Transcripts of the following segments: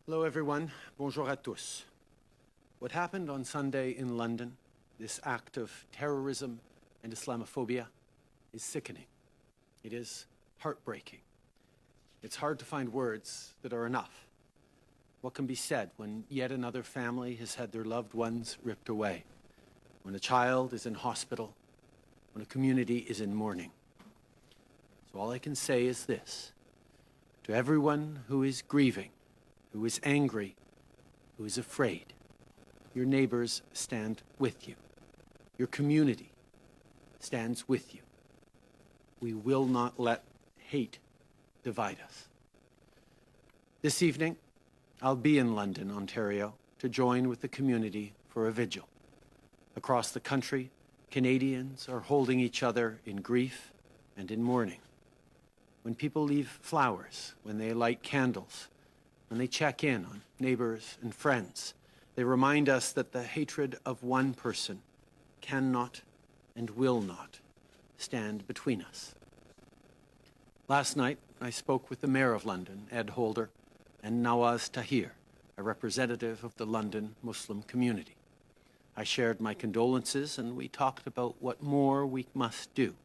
Hello, everyone. Bonjour à tous. What happened on Sunday in London, this act of terrorism and Islamophobia, is sickening. It is heartbreaking. It's hard to find words that are enough. What can be said when yet another family has had their loved ones ripped away, when a child is in hospital, when a community is in mourning? So all I can say is this: to everyone who is grieving, who is angry, who is afraid, your neighbors stand with you. Your community stands with you. We will not let hate divide us. This evening, I'll be in London, Ontario, to join with the community for a vigil. Across the country, Canadians are holding each other in grief and in mourning. When people leave flowers, when they light candles, when they check in on neighbors and friends, they remind us that the hatred of one person cannot and will not stand between us. Last night, I spoke with the Mayor of London, Ed Holder, and Nawaz Tahir, a representative of the London Muslim community. I shared my condolences, and we talked about what more we must do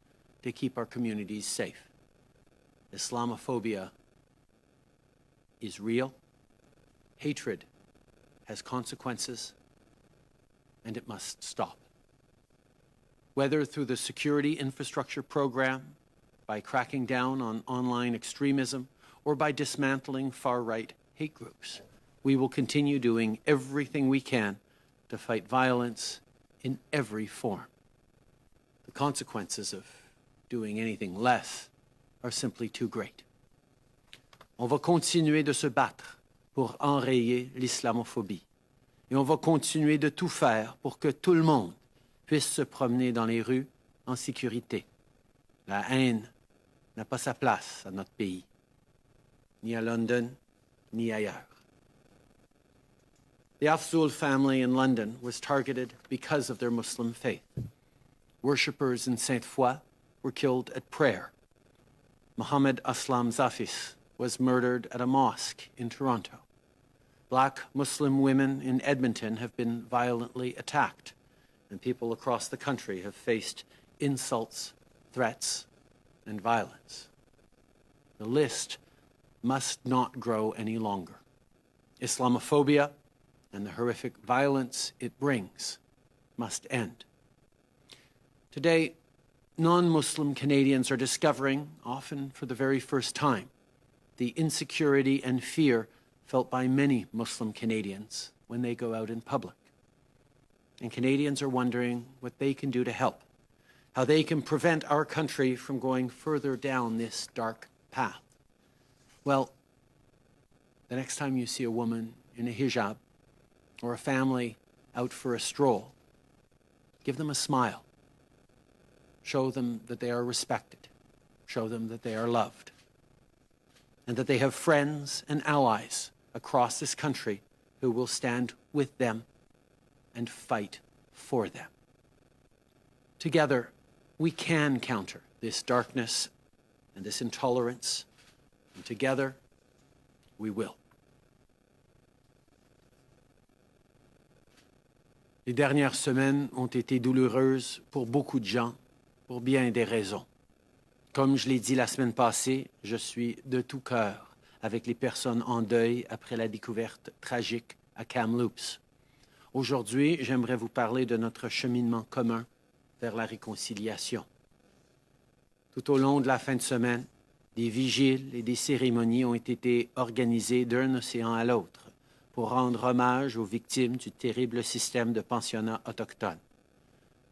to keep our communities safe. Islamophobia is real, hatred has consequences, and it must stop. Whether through the security infrastructure program, by cracking down on online extremism, or by dismantling far-right hate groups, we will continue doing everything we can to fight violence in every form. The consequences of doing anything less are simply too great. On va continuer de se battre pour enrayer l'islamophobie. Et on va continuer de tout faire pour que tout le monde puisse se promener dans les rues en sécurité. La haine n'a pas sa place à notre pays, ni à London, ni ailleurs. The Afzal family in London was targeted because of their Muslim faith. Worshippers in Sainte-Foy were killed at prayer. Mohammed Aslam Zafis was murdered at a mosque in Toronto. Black Muslim women in Edmonton have been violently attacked, and people across the country have faced insults, threats, and violence. The list must not grow any longer. Islamophobia and the horrific violence it brings must end. Today, non-Muslim Canadians are discovering, often for the very first time, the insecurity and fear felt by many Muslim Canadians when they go out in public. And Canadians are wondering what they can do to help, how they can prevent our country from going further down this dark path. Well, the next time you see a woman in a hijab or a family out for a stroll, give them a smile. Show them that they are respected. Show them that they are loved. And that they have friends and allies across this country who will stand with them and fight for them. Together, we can counter this darkness and this intolerance, and together, we will. Les dernières semaines ont été douloureuses pour beaucoup de gens, pour bien des raisons. Comme je l'ai dit la semaine passée, je suis de tout cœur avec les personnes en deuil après la découverte tragique à Kamloops. Aujourd'hui, j'aimerais vous parler de notre cheminement commun vers la réconciliation. Tout au long de la fin de semaine, des vigiles et des cérémonies ont été organisées d'un océan à l'autre pour rendre hommage aux victimes du terrible système de pensionnat autochtone.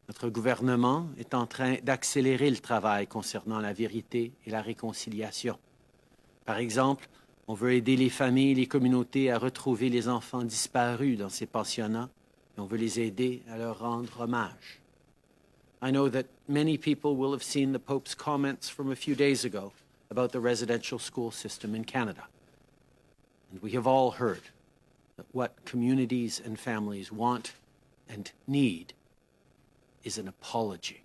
Notre gouvernement est en train d'accélérer le travail concernant la vérité et la réconciliation. Par exemple, on veut aider les familles et les communautés à retrouver les enfants disparus dans ces pensionnats et on veut les aider à leur rendre hommage. I know that many people will have seen the Pope's comments from a few days ago about the residential school system in Canada. And we have all heard that what communities and families want and need is an apology.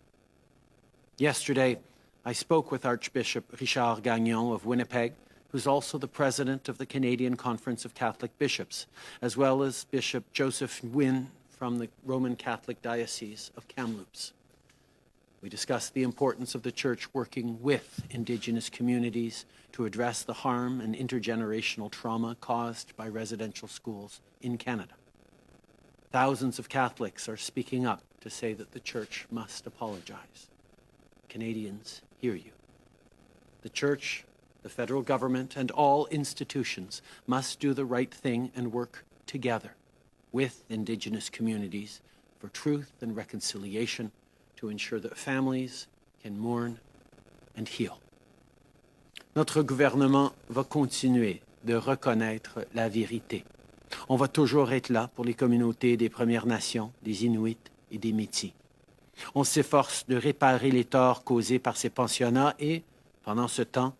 Yesterday, I spoke with Archbishop Richard Gagnon of Winnipeg who's also the president of the Canadian Conference of Catholic Bishops, as well as Bishop Joseph Nguyen from the Roman Catholic Diocese of Kamloops. We discussed the importance of the Church working with Indigenous communities to address the harm and intergenerational trauma caused by residential schools in Canada. Thousands of Catholics are speaking up to say that the Church must apologize. Canadians hear you. The Church, the federal government, and all institutions must do the right thing and work together with Indigenous communities for truth and reconciliation to ensure that families can mourn and heal. Notre gouvernement va continuer de reconnaître la vérité. On va toujours être là pour les communautés des Premières Nations, des Inuits et des Métis. On s'efforce de réparer les torts causés par ces pensionnats et, pendant ce temps,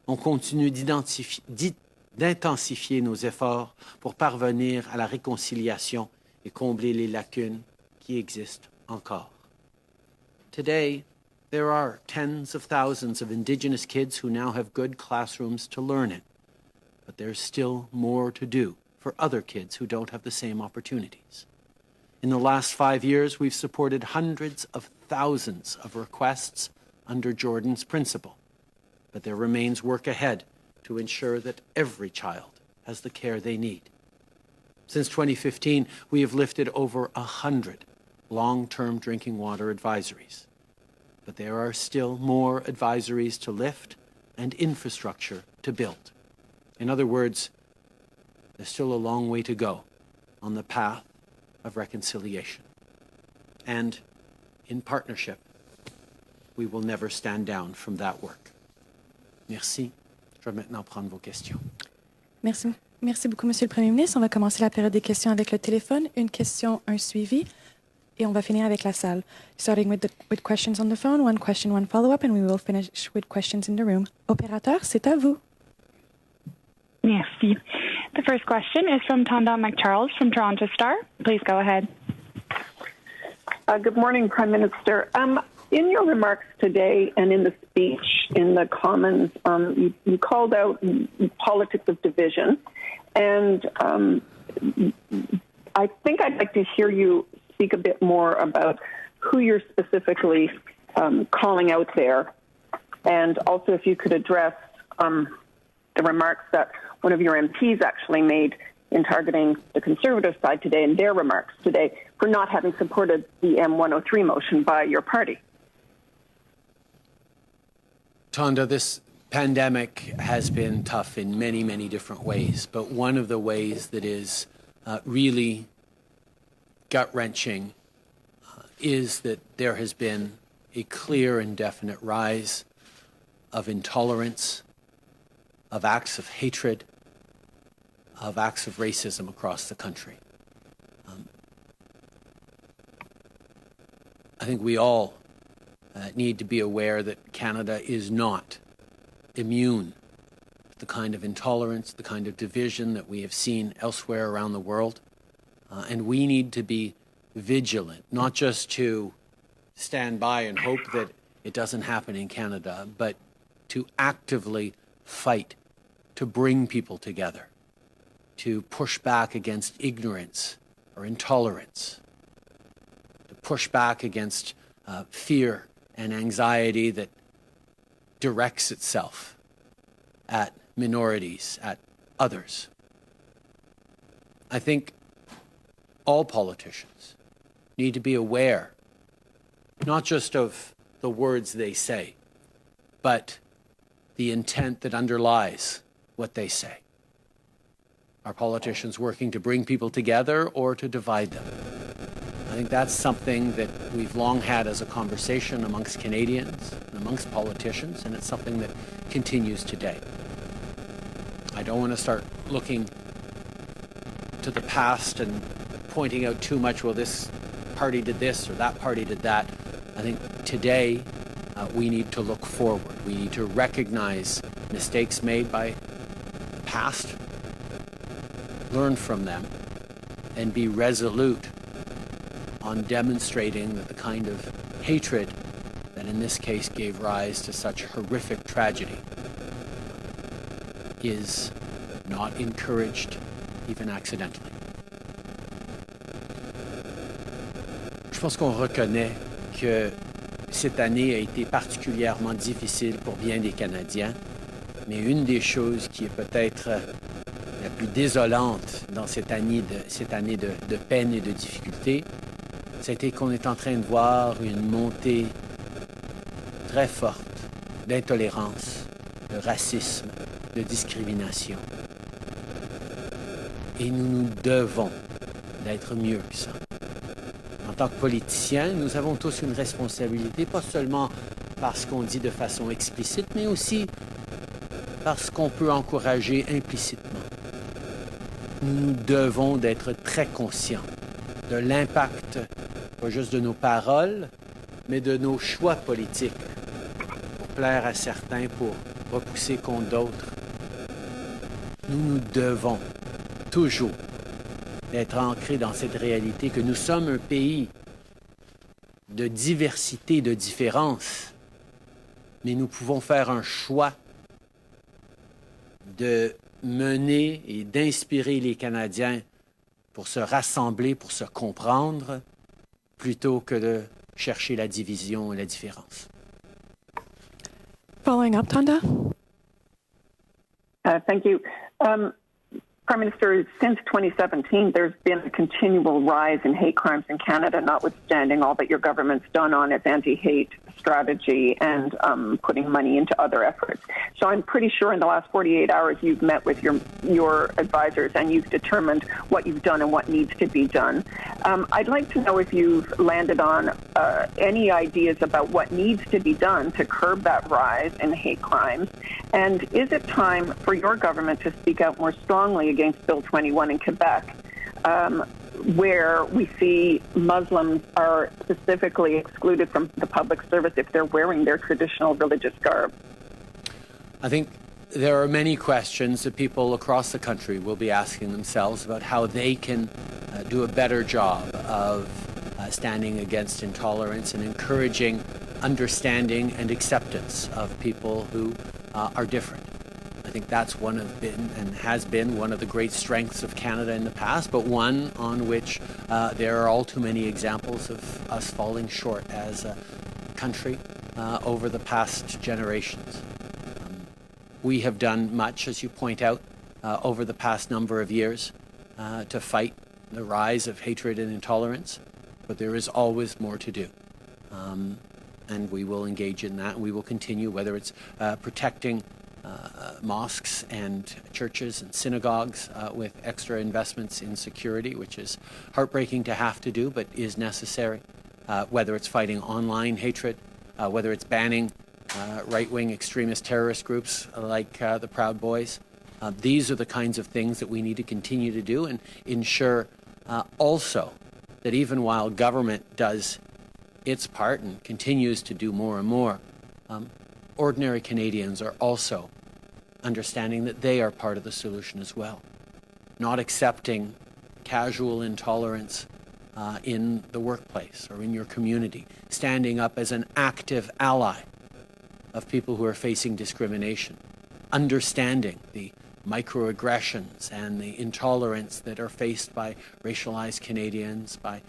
on continue d'intensifier nos efforts pour parvenir à la réconciliation et combler les lacunes qui existent encore. Today, there are tens of thousands of Indigenous kids who now have good classrooms to learn in, but there's still more to do for other kids who don't have the same opportunities. In the last 5 years, we've supported hundreds of thousands of requests under Jordan's principle, but there remains work ahead to ensure that every child has the care they need. Since 2015, we have lifted over 100 long-term drinking water advisories, but there are still more advisories to lift and infrastructure to build. In other words, there's still a long way to go on the path of reconciliation. And in partnership, we will never stand down from that work. Merci. Je vais maintenant prendre vos questions. Merci. Merci beaucoup, Monsieur le Premier ministre. On va commencer la période des questions avec le téléphone. Une question, un suivi. Et on va finir avec la salle. Starting with questions on the phone, one question, one follow-up, and we will finish with questions in the room. Opérateur, c'est à vous. Merci. The first question is from Tonda McCharles from Toronto Star. Please go ahead. Good morning, Prime Minister. In your remarks today and in the speech in the Commons, you called out politics of division. And I think I'd like to hear you speak a bit more about who you're specifically calling out there. And also if you could address the remarks that one of your MPs actually made in targeting the Conservative side today in their remarks today for not having supported the M103 motion by your party. Tonda, this pandemic has been tough in many, many different ways, but one of the ways that is really gut-wrenching is that there has been a clear and definite rise of intolerance, of acts of hatred, of acts of racism across the country. I think we all need to be aware that Canada is not immune to the kind of intolerance, the kind of division that we have seen elsewhere around the world. And we need to be vigilant, not just to stand by and hope that it doesn't happen in Canada, but to actively fight, to bring people together, to push back against ignorance or intolerance, to push back against fear and anxiety that directs itself at minorities, at others. I think all politicians need to be aware, not just of the words they say, but the intent that underlies what they say. Are politicians working to bring people together or to divide them? I think that's something that we've long had as a conversation amongst Canadians and amongst politicians, and it's something that continues today. I don't want to start looking to the past and pointing out too much, well, this party did this or that party did that. I think today we need to look forward. We need to recognize mistakes made by the past, learn from them, and be resolute on demonstrating that the kind of hatred that in this case gave rise to such horrific tragedy is not encouraged, even accidentally. Je pense qu'on reconnaît que cette année a été particulièrement difficile pour bien des Canadiens, mais une des choses qui est peut-être la plus désolante dans cette année de peine et de difficulté, c'était qu'on est en train de voir une montée très forte d'intolérance, de racisme, de discrimination. Et nous devons d'être mieux que ça. En tant que politiciens, nous avons tous une responsabilité, pas seulement parce qu'on dit de façon explicite, mais aussi parce qu'on peut encourager implicitement. Nous devons d'être très conscients de l'impact, pas juste de nos paroles, mais de nos choix politiques, pour plaire à certains, pour repousser contre d'autres. Nous devons toujours d'être ancrés dans cette réalité que nous sommes un pays de diversité, de différence, mais nous pouvons faire un choix de mener et d'inspirer les Canadiens pour se rassembler, pour se comprendre, plutôt que de chercher la division et la différence. Following up, Tanda. Thank you. Prime Minister, since 2017, there's been a continual rise in hate crimes in Canada, notwithstanding all that your government's done on its anti-hate strategy and putting money into other efforts. So I'm pretty sure in the last 48 hours you've met with your advisors and you've determined what you've done and what needs to be done. I'd like to know if you've landed on any ideas about what needs to be done to curb that rise in hate crimes. And is it time for your government to speak out more strongly against Bill 21 in Quebec, where we see Muslims are specifically excluded from the public service if they're wearing their traditional religious garb? I think there are many questions that people across the country will be asking themselves about how they can do a better job of standing against intolerance and encouraging understanding and acceptance of people who are different. I think that's has been one of the great strengths of Canada in the past, but one on which there are all too many examples of us falling short as a country over the past generations. We have done much, as you point out, over the past number of years to fight the rise of hatred and intolerance, but there is always more to do. And we will engage in that. We will continue, whether it's protecting mosques and churches and synagogues with extra investments in security, which is heartbreaking to have to do, but is necessary. Whether it's fighting online hatred, whether it's banning right-wing extremist terrorist groups like the Proud Boys. These are the kinds of things that we need to continue to do and ensure also that even while government does its part and continues to do more and more, ordinary Canadians are also understanding that they are part of the solution as well. Not accepting casual intolerance in the workplace or in your community. Standing up as an active ally of people who are facing discrimination. Understanding the microaggressions and the intolerance that are faced by racialized Canadians, by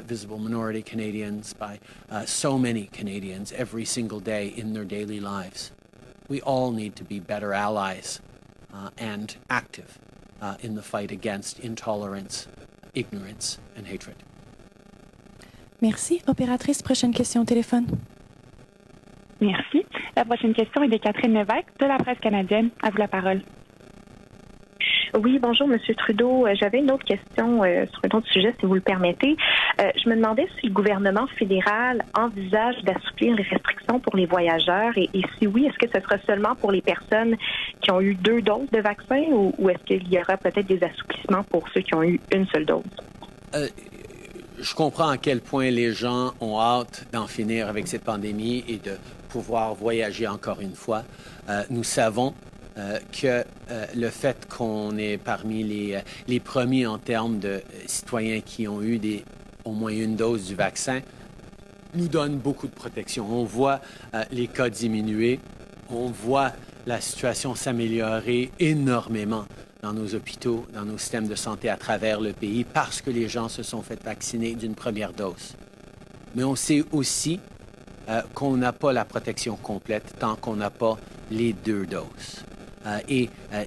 visible minority Canadians, by so many Canadians every single day in their daily lives. We all need to be better allies and active in the fight against intolerance, ignorance, and hatred. Merci. Opératrice, prochaine question au téléphone. Merci. La prochaine question est de Catherine Lévesque de la presse canadienne. À vous la parole. Oui, bonjour, M. Trudeau. J'avais une autre question sur un autre sujet, si vous le permettez. Je me demandais si le gouvernement fédéral envisage d'assouplir les restrictions pour les voyageurs et si oui, est-ce que ce sera seulement pour les personnes qui ont eu 2 doses de vaccin ou est-ce qu'il y aura peut-être des assouplissements pour ceux qui ont eu une seule dose? Je comprends à quel point les gens ont hâte d'en finir avec cette pandémie et de pouvoir voyager encore une fois. Nous savons que le fait qu'on est parmi les premiers en termes de citoyens qui ont eu au moins une dose du vaccin nous donne beaucoup de protection. On voit les cas diminuer, on voit la situation s'améliorer énormément dans nos hôpitaux, dans nos systèmes de santé à travers le pays parce que les gens se sont fait vacciner d'une première dose. Mais on sait aussi qu'on n'a pas la protection complète tant qu'on n'a pas les 2 doses.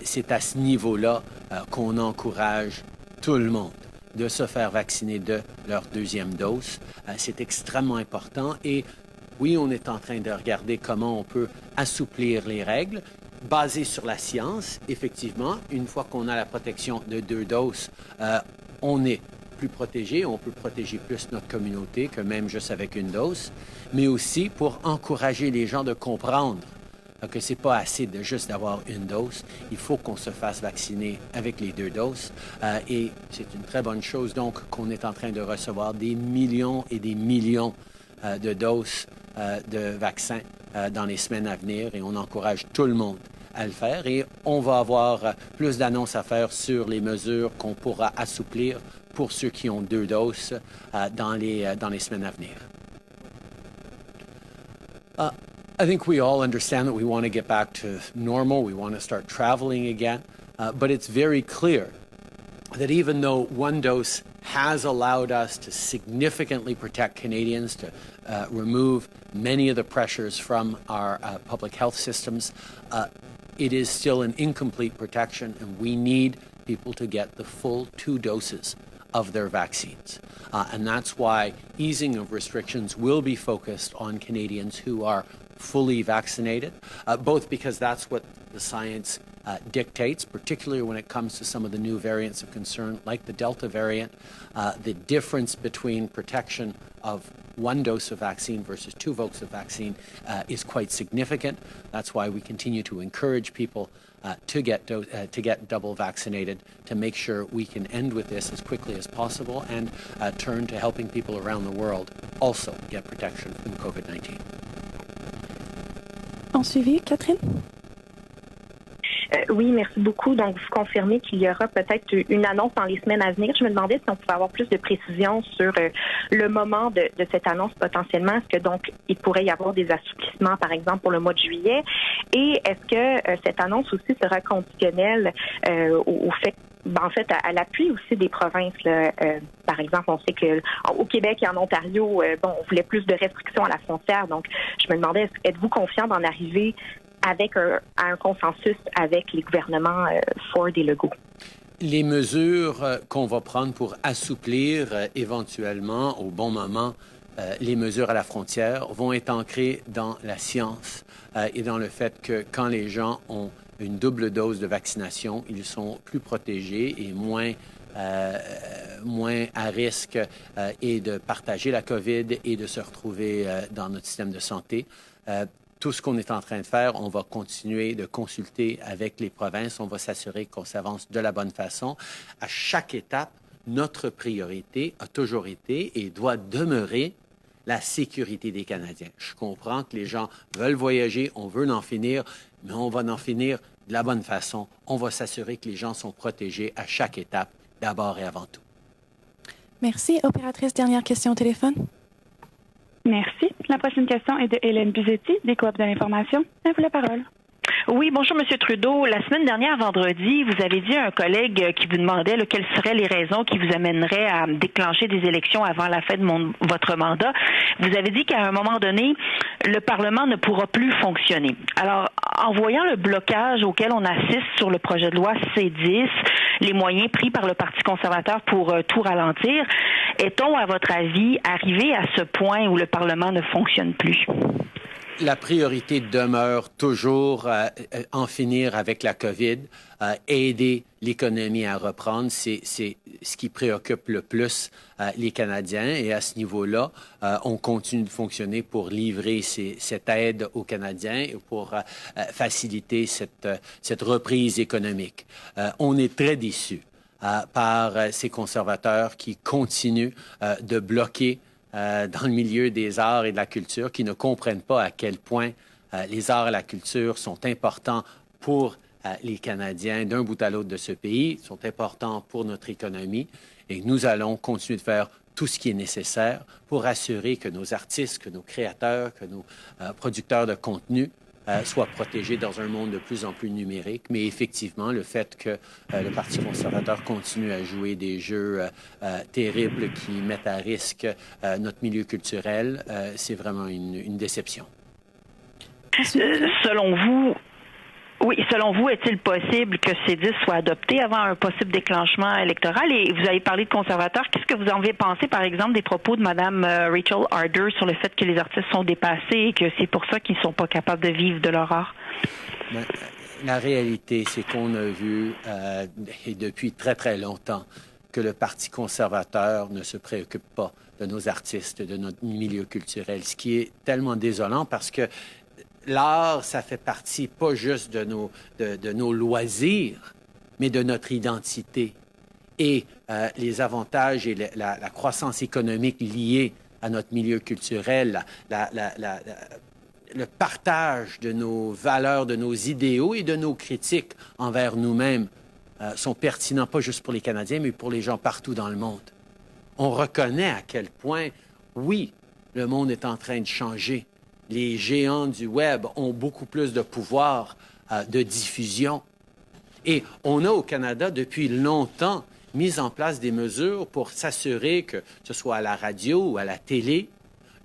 C'est à ce niveau-là qu'on encourage tout le monde de se faire vacciner de leur 2e dose. C'est extrêmement important et oui, on est en train de regarder comment on peut assouplir les règles basées sur la science. Effectivement, une fois qu'on a la protection de 2 doses, on est plus protégé, on peut protéger plus notre communauté que même juste avec une dose, mais aussi pour encourager les gens de comprendre que c'est pas assez de juste d'avoir une dose. Il faut qu'on se fasse vacciner avec les 2 doses. Et c'est une très bonne chose, donc, qu'on est en train de recevoir des millions et des millions de doses de vaccins dans les semaines à venir. Et on encourage tout le monde à le faire. Et on va avoir plus d'annonces à faire sur les mesures qu'on pourra assouplir pour ceux qui ont 2 doses dans les semaines à venir. I think we all understand that we want to get back to normal. We want to start traveling again. But it's very clear that even though 1 dose has allowed us to significantly protect Canadians, to remove many of the pressures from our public health systems, it is still an incomplete protection, and we need people to get the full 2 doses of their vaccines. And that's why easing of restrictions will be focused on Canadians who are fully vaccinated, both because that's what the science dictates, particularly when it comes to some of the new variants of concern, like the Delta variant. The difference between protection of 1 dose of vaccine versus 2 doses of vaccine is quite significant. That's why we continue to encourage people to get double vaccinated, to make sure we can end with this as quickly as possible and turn to helping people around the world also get protection from COVID-19. En suivi, Catherine? Oui, merci beaucoup. Donc, vous confirmez qu'il y aura peut-être une annonce dans les semaines à venir. Je me demandais si on pouvait avoir plus de précisions sur le moment de cette annonce potentiellement. Est-ce que donc il pourrait y avoir des assouplissements, par exemple, pour le mois de juillet? Et est-ce que cette annonce aussi sera conditionnelle au fait en fait, à l'appui aussi des provinces. Là, par exemple, on sait qu'au Québec et en Ontario, on voulait plus de restrictions à la frontière. Donc, je me demandais, êtes-vous confiant d'en arriver avec à un consensus avec les gouvernements Ford et Legault? Les mesures qu'on va prendre pour assouplir éventuellement, au bon moment, les mesures à la frontière vont être ancrées dans la science et dans le fait que quand les gens ont une double dose de vaccination, ils sont plus protégés et moins à risque et de partager la COVID et de se retrouver dans notre système de santé. Tout ce qu'on est en train de faire, on va continuer de consulter avec les provinces. On va s'assurer qu'on s'avance de la bonne façon. À chaque étape, notre priorité a toujours été et doit demeurer la sécurité des Canadiens. Je comprends que les gens veulent voyager, on veut en finir, mais on va en finir de la bonne façon. On va s'assurer que les gens sont protégés à chaque étape, d'abord et avant tout. Merci. Opératrice, dernière question au téléphone. Merci. La prochaine question est de Hélène Buzetti, des Coop de l'information. À vous la parole. Oui, bonjour, M. Trudeau. La semaine dernière, vendredi, vous avez dit à un collègue qui vous demandait quelles seraient les raisons qui vous amèneraient à déclencher des élections avant la fin de votre mandat. Vous avez dit qu'à un moment donné, le Parlement ne pourra plus fonctionner. Alors, en voyant le blocage auquel on assiste sur le projet de loi C-10, les moyens pris par le Parti conservateur pour tout ralentir, est-on, à votre avis, arrivé à ce point où le Parlement ne fonctionne plus? La priorité demeure toujours en finir avec la COVID, aider l'économie à reprendre. C'est ce qui préoccupe le plus les Canadiens. Et à ce niveau-là, on continue de fonctionner pour livrer cette aide aux Canadiens et pour faciliter cette reprise économique. On est très déçus par ces conservateurs qui continuent de bloquer dans le milieu des arts et de la culture, qui ne comprennent pas à quel point les arts et la culture sont importants pour les Canadiens d'un bout à l'autre de ce pays, sont importants pour notre économie. Et nous allons continuer de faire tout ce qui est nécessaire pour assurer que nos artistes, que nos créateurs, que nos producteurs de contenu soient protégés dans un monde de plus en plus numérique. Mais effectivement, le fait que le Parti conservateur continue à jouer des jeux terribles qui mettent à risque notre milieu culturel, c'est vraiment une déception. Selon vous, est-il possible que ces 10 soient adoptés avant un possible déclenchement électoral? Et vous avez parlé de conservateurs. Qu'est-ce que vous en avez pensé, par exemple, des propos de Mme Rachel Harder sur le fait que les artistes sont dépassés et que c'est pour ça qu'ils ne sont pas capables de vivre de leur art? La réalité, c'est qu'on a vu, et depuis très, très longtemps, que le Parti conservateur ne se préoccupe pas de nos artistes, de notre milieu culturel, ce qui est tellement désolant parce que l'art, ça fait partie pas juste de nos loisirs, mais de notre identité. Et les avantages et la croissance économique liée à notre milieu culturel, le partage de nos valeurs, de nos idéaux et de nos critiques envers nous-mêmes sont pertinents pas juste pour les Canadiens, mais pour les gens partout dans le monde. On reconnaît à quel point, oui, le monde est en train de changer. Les géants du Web ont beaucoup plus de pouvoir de diffusion. Et on a au Canada, depuis longtemps, mis en place des mesures pour s'assurer que ce soit à la radio ou à la télé,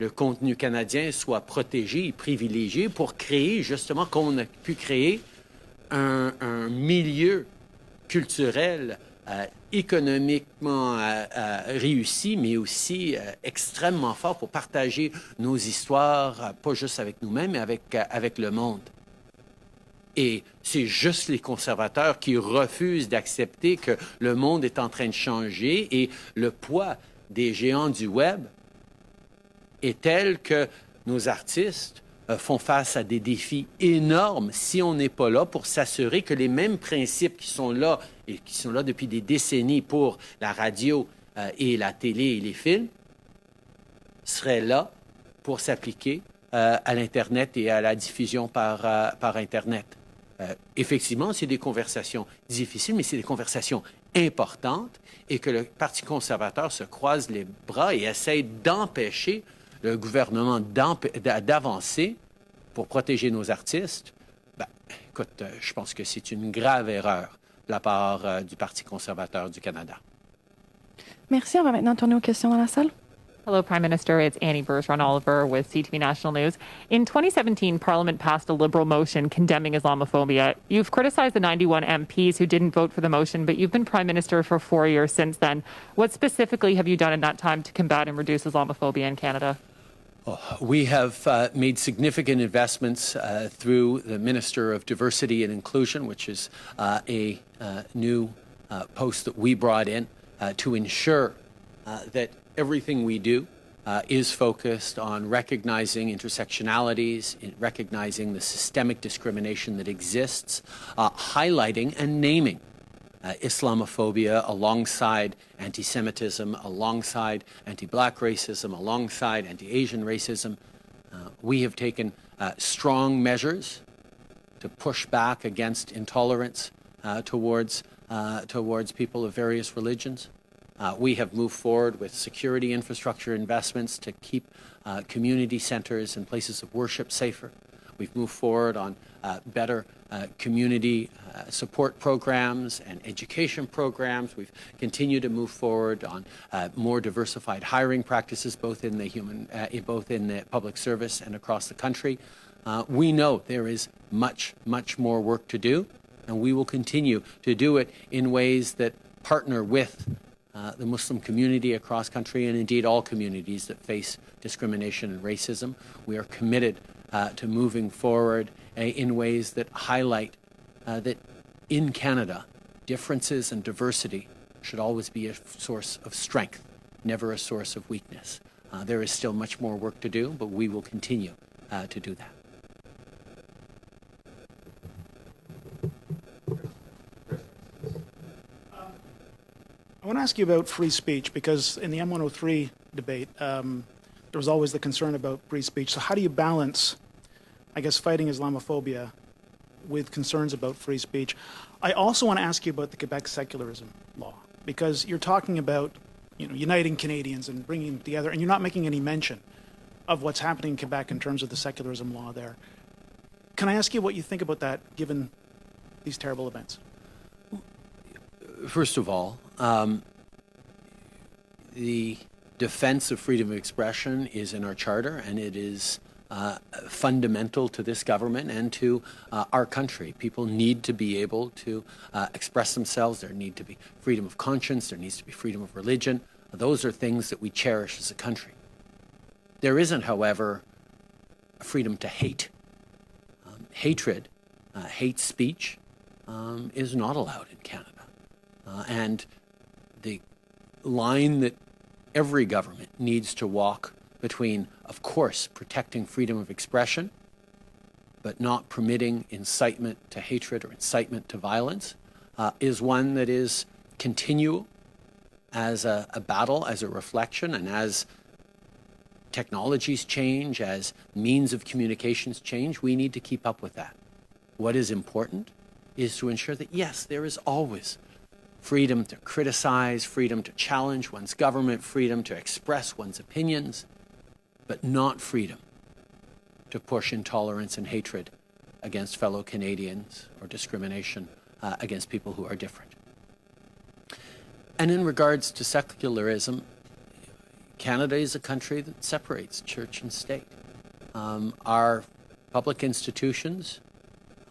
le contenu canadien soit protégé et privilégié pour créer, justement, qu'on a pu créer un milieu culturel économiquement réussi, mais aussi extrêmement fort pour partager nos histoires, pas juste avec nous-mêmes, mais avec le monde. Et c'est juste les conservateurs qui refusent d'accepter que le monde est en train de changer et le poids des géants du Web est tel que nos artistes font face à des défis énormes si on n'est pas là pour s'assurer que les mêmes principes qui sont là et qui sont là depuis des décennies pour la radio et la télé et les films seraient là pour s'appliquer à l'Internet et à la diffusion par Internet. Effectivement, c'est des conversations difficiles, mais c'est des conversations importantes et que le Parti conservateur se croise les bras et essaie d'empêcher le gouvernement d'avancer pour protéger nos artistes, écoute, je pense que c'est une grave erreur de la part du Parti conservateur du Canada. Merci. On va maintenant tourner aux questions dans la salle. Hello, Prime Minister. It's Annie Bergeron-Oliver with CTV National News. In 2017, Parliament passed a Liberal motion condemning Islamophobia. You've criticized the 91 MPs who didn't vote for the motion, but you've been Prime Minister for 4 years since then. What specifically have you done in that time to combat and reduce Islamophobia in Canada? We have made significant investments through the Minister of Diversity and Inclusion, which is a new post that we brought in to ensure that everything we do is focused on recognizing intersectionalities, recognizing the systemic discrimination that exists, highlighting and naming Islamophobia alongside anti-Semitism, alongside anti-Black racism, alongside anti-Asian racism. We have taken strong measures to push back against intolerance towards people of various religions. We have moved forward with security infrastructure investments to keep community centers and places of worship safer. We've moved forward on better community support programs and education programs. We've continued to move forward on more diversified hiring practices, both in the public service and across the country. We know there is much, much more work to do, and we will continue to do it in ways that partner with the Muslim community across country and indeed all communities that face discrimination and racism. We are committed to moving forward in ways that highlight that in Canada, differences and diversity should always be a source of strength, never a source of weakness. There is still much more work to do, but we will continue to do that. I want to ask you about free speech, because in the M103 debate, there was always the concern about free speech. So how do you balance, I guess, fighting Islamophobia with concerns about free speech? I also want to ask you about the Quebec secularism law, because you're talking about, uniting Canadians and bringing them together, and you're not making any mention of what's happening in Quebec in terms of the secularism law there. Can I ask you what you think about that, given these terrible events? First of all, the defense of freedom of expression is in our charter, and it is fundamental to this government and to our country. People need to be able to express themselves. There need to be freedom of conscience. There needs to be freedom of religion. Those are things that we cherish as a country. There isn't, however, a freedom to hate. Hatred, hate speech, is not allowed in Canada. And the line that every government needs to walk between, of course, protecting freedom of expression, but not permitting incitement to hatred or incitement to violence, is one that is continual as a battle, as a reflection, and as technologies change, as means of communications change, we need to keep up with that. What is important is to ensure that, yes, there is always freedom to criticize, freedom to challenge one's government, freedom to express one's opinions, but not freedom to push intolerance and hatred against fellow Canadians or discrimination against people who are different. And in regards to secularism, Canada is a country that separates church and state. Our public institutions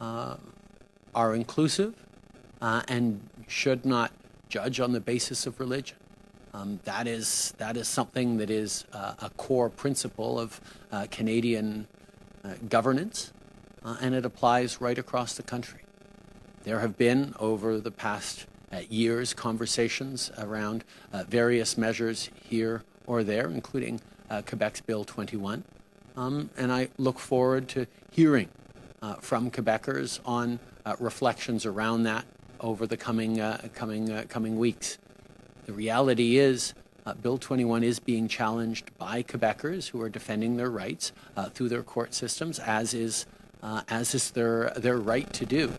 are inclusive and should not judge on the basis of religion. That is something that is a core principle of Canadian governance, and it applies right across the country. There have been, over the past years, conversations around various measures here or there, including Quebec's Bill 21, and I look forward to hearing from Quebecers on reflections around that over the coming weeks. The reality is, Bill 21 is being challenged by Quebecers who are defending their rights through their court systems, as is their right to do,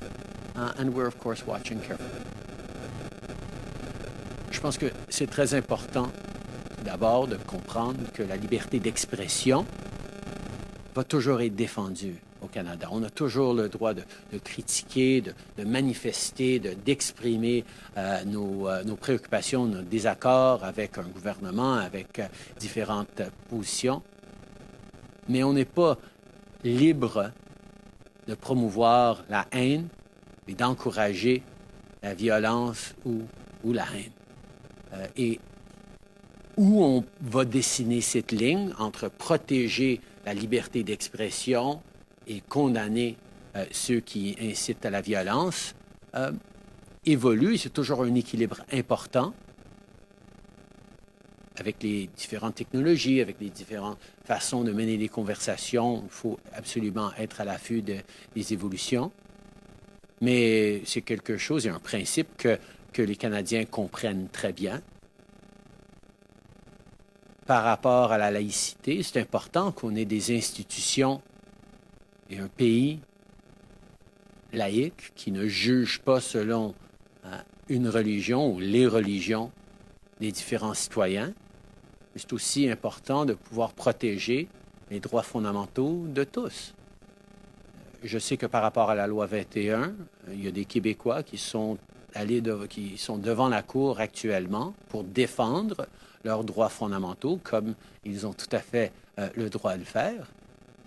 and we're of course watching carefully. Je pense que c'est très important, d'abord, de comprendre que la liberté d'expression va toujours être défendue au Canada. On a toujours le droit de critiquer, de manifester, d'exprimer nos préoccupations, nos désaccords avec un gouvernement, avec différentes positions. Mais on n'est pas libre de promouvoir la haine et d'encourager la violence ou la haine. Et où on va dessiner cette ligne entre protéger la liberté d'expression et condamner ceux qui incitent à la violence évolue. C'est toujours un équilibre important avec les différentes technologies, avec les différentes façons de mener les conversations. Il faut absolument être à l'affût des évolutions. Mais c'est quelque chose et un principe que les Canadiens comprennent très bien. Par rapport à la laïcité, c'est important qu'on ait des institutions et un pays laïque qui ne juge pas selon une religion ou les religions des différents citoyens. C'est aussi important de pouvoir protéger les droits fondamentaux de tous. Je sais que par rapport à la loi 21, il y a des Québécois qui sont devant la Cour actuellement pour défendre leurs droits fondamentaux, comme ils ont tout à fait le droit de le faire.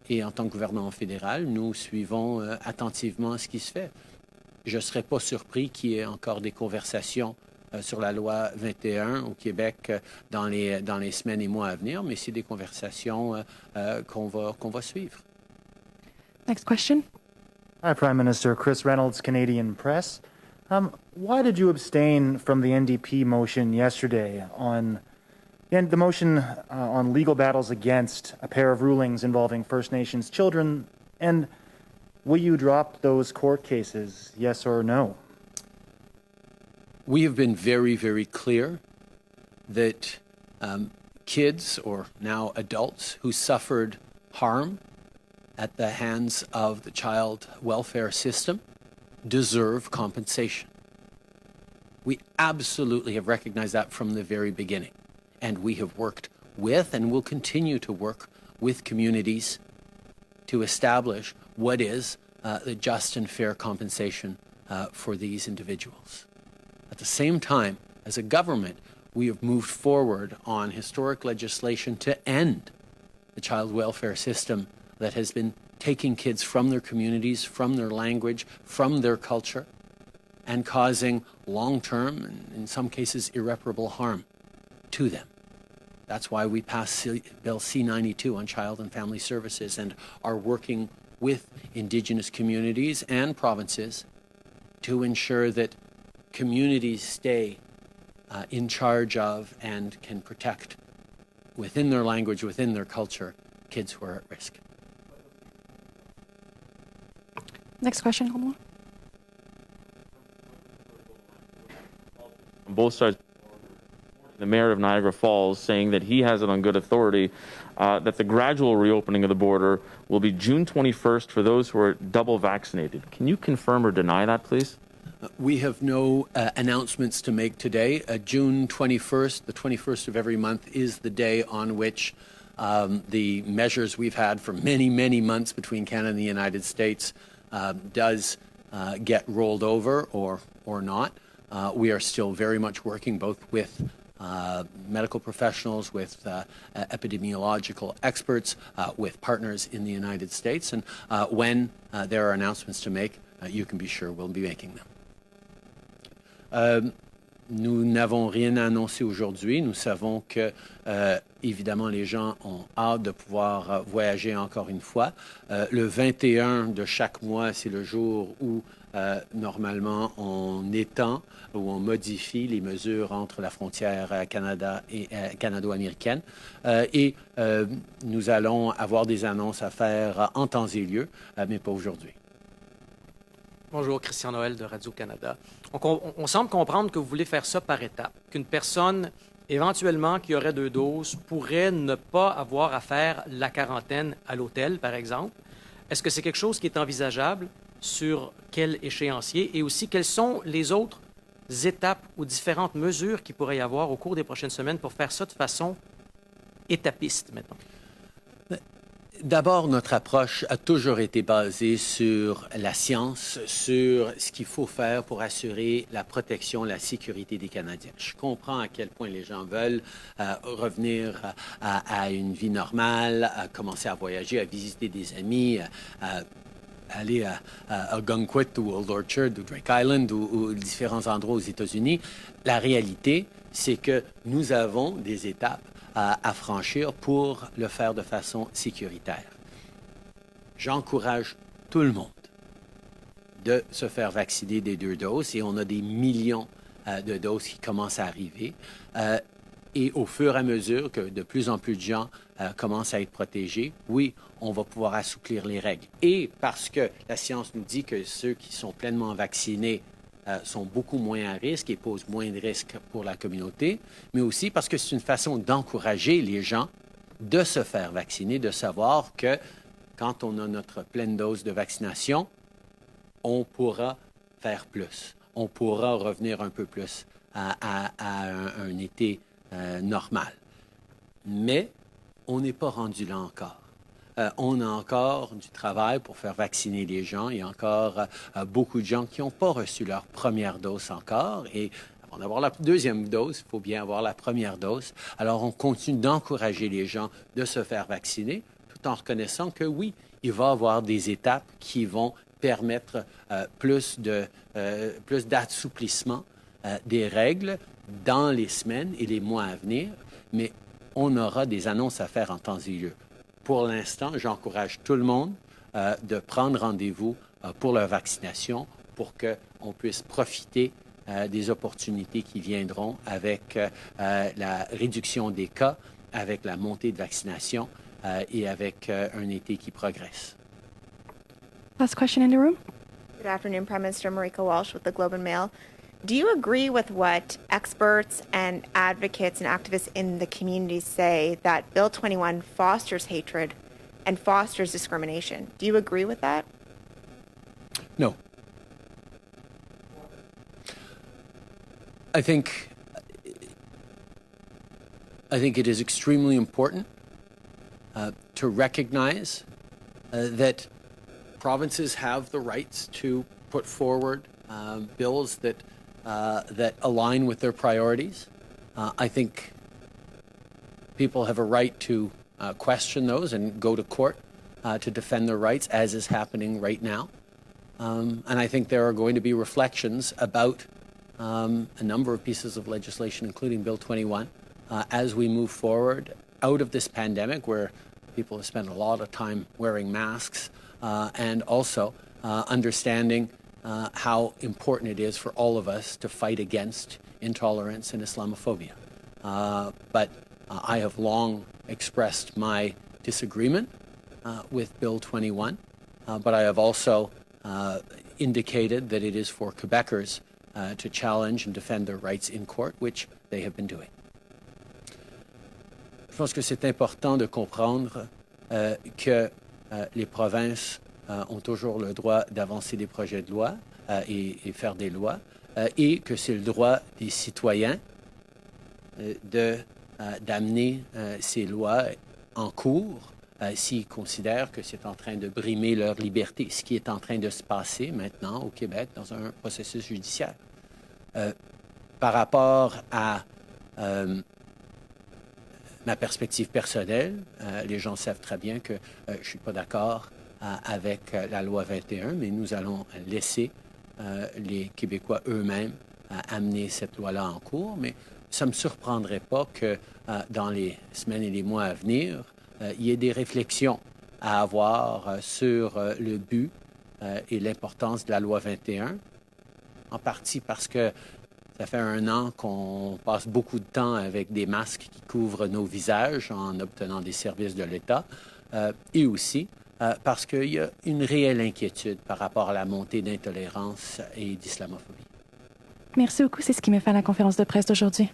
Et en tant que gouvernement fédéral, nous suivons attentivement ce qui se fait. Je ne serais pas surpris qu'il y ait encore des conversations sur la loi 21 au Québec dans les semaines et mois à venir, mais c'est des conversations qu'on va suivre. Next question. Hi, Prime Minister. Chris Reynolds, Canadian Press. Why did you abstain from the NDP motion yesterday on the motion on legal battles against a pair of rulings involving First Nations children? And will you drop those court cases, yes or no? We have been very, very clear that kids, or now adults, who suffered harm at the hands of the child welfare system deserve compensation. We absolutely have recognized that from the very beginning. And we have worked with and will continue to work with communities to establish what is the just and fair compensation for these individuals. At the same time, as a government, we have moved forward on historic legislation to end the child welfare system that has been taking kids from their communities, from their language, from their culture, and causing long-term and in some cases irreparable harm to them. That's why we passed Bill C-92 on child and family services and are working with Indigenous communities and provinces to ensure that communities stay in charge of and can protect within their language, within their culture, kids who are at risk. Next question, Romuald. On both sides, the mayor of Niagara Falls saying that he has it on good authority that the gradual reopening of the border will be June 21st for those who are double vaccinated. Can you confirm or deny that, please? We have no announcements to make today. June 21st, the 21st of every month, is the day on which the measures we've had for many, many months between Canada and the United States does get rolled over or not. We are still very much working both with medical professionals, with epidemiological experts, with partners in the United States. And when there are announcements to make, you can be sure we'll be making them. Nous n'avons rien à annoncer aujourd'hui. Nous savons que, évidemment, les gens ont hâte de pouvoir voyager encore une fois. Le 21 de chaque mois, c'est le jour où, normalement, on étend ou on modifie les mesures entre la frontière canado-américaine. Et nous allons avoir des annonces à faire en temps et lieu, mais pas aujourd'hui. Bonjour, Christian Noël de Radio-Canada. On semble comprendre que vous voulez faire ça par étapes, qu'une personne éventuellement qui aurait 2 doses pourrait ne pas avoir à faire la quarantaine à l'hôtel, par exemple. Est-ce que c'est quelque chose qui est envisageable? Sur quel échéancier? Et aussi, quelles sont les autres étapes ou différentes mesures qu'il pourrait y avoir au cours des prochaines semaines pour faire ça de façon étapiste, maintenant? D'abord, notre approche a toujours été basée sur la science, sur ce qu'il faut faire pour assurer la protection, la sécurité des Canadiens. Je comprends à quel point les gens veulent revenir à une vie normale, à commencer à voyager, à visiter des amis, aller à Algonquin ou Old Orchard ou Drake Island ou différents endroits aux États-Unis. La réalité, c'est que nous avons des étapes à franchir pour le faire de façon sécuritaire. J'encourage tout le monde de se faire vacciner des 2 doses et on a des millions de doses qui commencent à arriver. Et au fur et à mesure que de plus en plus de gens commencent à être protégés, oui, on va pouvoir assouplir les règles. Et parce que la science nous dit que ceux qui sont pleinement vaccinés sont beaucoup moins à risque et posent moins de risques pour la communauté, mais aussi parce que c'est une façon d'encourager les gens de se faire vacciner, de savoir que quand on a notre pleine dose de vaccination, on pourra faire plus. On pourra revenir un peu plus à un été normal. Mais on n'est pas rendu là encore. On a encore du travail pour faire vacciner les gens. Il y a encore beaucoup de gens qui n'ont pas reçu leur première dose encore. Et avant d'avoir la deuxième dose, il faut bien avoir la première dose. Alors, on continue d'encourager les gens de se faire vacciner, tout en reconnaissant que oui, il va y avoir des étapes qui vont permettre plus d'assouplissement des règles dans les semaines et les mois à venir. Mais on aura des annonces à faire en temps et lieu. Pour l'instant, j'encourage tout le monde de prendre rendez-vous pour leur vaccination pour qu'on puisse profiter des opportunités qui viendront avec la réduction des cas, avec la montée de vaccination et avec un été qui progresse. Last question in the room. Good afternoon, Prime Minister Marika Walsh with the Globe and Mail. Do you agree with what experts and advocates and activists in the community say that Bill 21 fosters hatred and fosters discrimination? Do you agree with that? No. I think it is extremely important to recognize that provinces have the rights to put forward bills that align with their priorities. I think people have a right to question those and go to court to defend their rights, as is happening right now. And I think there are going to be reflections about a number of pieces of legislation, including Bill 21, as we move forward out of this pandemic, where people have spent a lot of time wearing masks, and also understanding how important it is for all of us to fight against intolerance and Islamophobia. But I have long expressed my disagreement with Bill 21, but I have also indicated that it is for Quebecers to challenge and defend their rights in court, which they have been doing. Je pense que c'est important de comprendre que les provinces ont toujours le droit d'avancer des projets de loi et faire des lois, et que c'est le droit des citoyens d'amener ces lois en cours s'ils considèrent que c'est en train de brimer leur liberté, ce qui est en train de se passer maintenant au Québec dans un processus judiciaire. Par rapport à ma perspective personnelle, les gens savent très bien que je ne suis pas d'accord avec la loi 21, mais nous allons laisser les Québécois eux-mêmes amener cette loi-là en cours. Mais ça ne me surprendrait pas que dans les semaines et les mois à venir, il y ait des réflexions à avoir sur le but et l'importance de la loi 21, en partie parce que ça fait 1 an qu'on passe beaucoup de temps avec des masques qui couvrent nos visages en obtenant des services de l'État, et aussi parce qu'il y a une réelle inquiétude par rapport à la montée d'intolérance et d'islamophobie. Merci beaucoup. C'est ce qui met fin à la conférence de presse d'aujourd'hui.